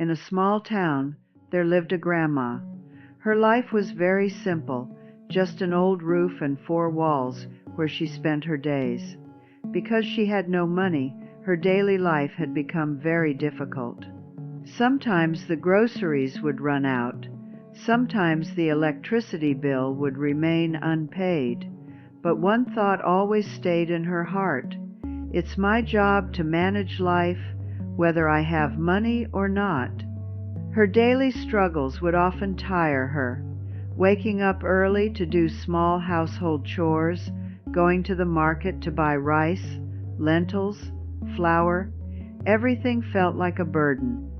in a small town, there lived a grandma. Her life was very simple, just an old roof and four walls where she spent her days. Because she had no money, her daily life had become very difficult. Sometimes the groceries would run out. Sometimes the electricity bill would remain unpaid. But one thought always stayed in her heart. It's my job to manage life, whether I have money or not. Her daily struggles would often tire her. Waking up early to do small household chores, going to the market to buy rice, lentils, flour, everything felt like a burden.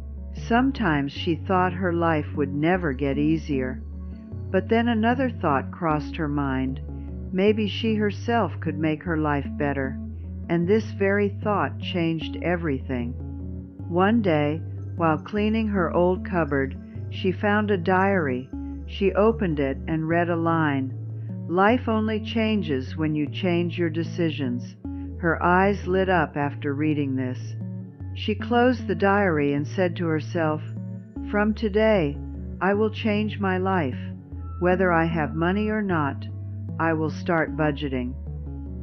Sometimes she thought her life would never get easier. But then another thought crossed her mind. Maybe she herself could make her life better, and this very thought changed everything. One day, while cleaning her old cupboard, she found a diary. She opened it and read a line. Life only changes when you change your decisions. Her eyes lit up after reading this. She closed the diary and said to herself, "From today, I will change my life. Whether I have money or not, I will start budgeting."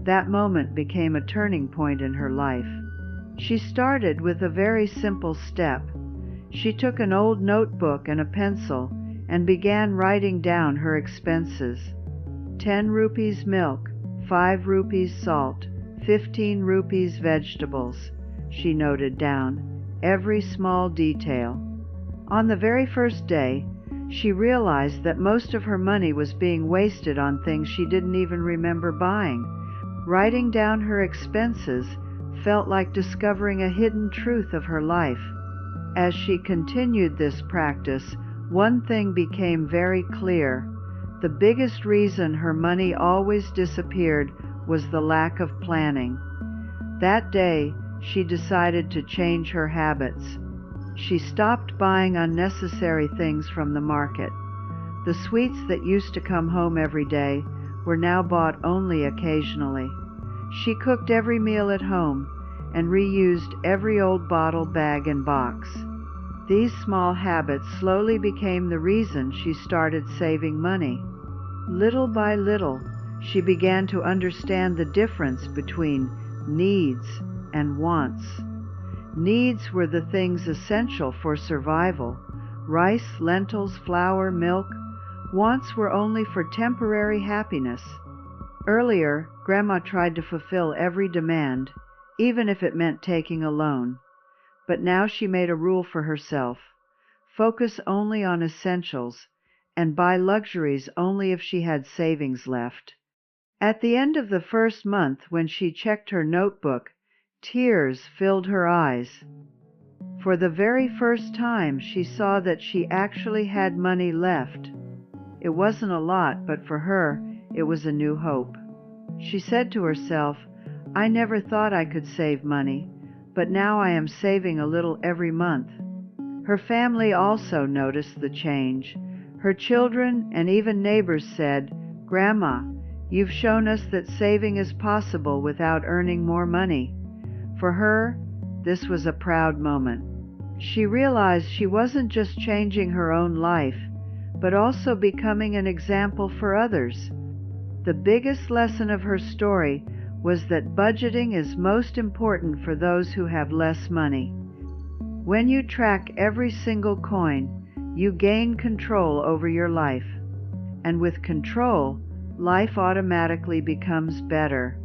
That moment became a turning point in her life. She started with a very simple step. She took an old notebook and a pencil and began writing down her expenses. 10 rupees milk, 5 rupees salt, 15 rupees vegetables. She noted down every small detail. On the very first day, she realized that most of her money was being wasted on things she didn't even remember buying. Writing down her expenses felt like discovering a hidden truth of her life. As she continued this practice, one thing became very clear. The biggest reason her money always disappeared was the lack of planning. That day, she decided to change her habits. She stopped buying unnecessary things from the market. The sweets that used to come home every day were now bought only occasionally. She cooked every meal at home and reused every old bottle, bag, and box. These small habits slowly became the reason she started saving money. Little by little, she began to understand the difference between needs and wants. Needs were the things essential for survival: rice, lentils, flour, milk. Wants were only for temporary happiness. Earlier, Grandma tried to fulfill every demand, even if it meant taking a loan. But now she made a rule for herself: focus only on essentials and buy luxuries only if she had savings left. At the end of the first month, when she checked her notebook, tears filled her eyes. For the very first time, she saw that she actually had money left. It wasn't a lot, but for her, it was a new hope. She said to herself, "I never thought I could save money, but now I am saving a little every month." Her family also noticed the change. Her children and even neighbors said, "Grandma, you've shown us that saving is possible without earning more money." For her, this was a proud moment. She realized she wasn't just changing her own life, but also becoming an example for others. The biggest lesson of her story was that budgeting is most important for those who have less money. When you track every single coin, you gain control over your life. And with control, life automatically becomes better.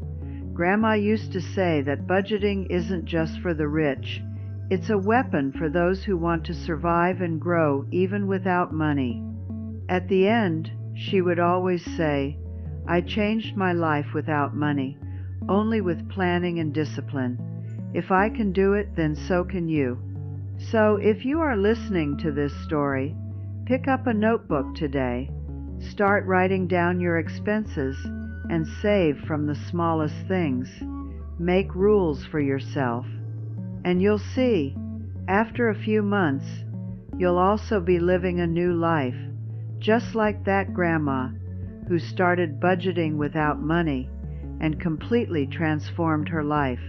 Grandma used to say that budgeting isn't just for the rich. It's a weapon for those who want to survive and grow even without money. At the end, she would always say, "I changed my life without money, only with planning and discipline. If I can do it, then so can you." So if you are listening to this story, pick up a notebook today. Start writing down your expenses and save from the smallest things. Make rules for yourself. And you'll see, after a few months, you'll also be living a new life, just like that grandma who started budgeting without money and completely transformed her life.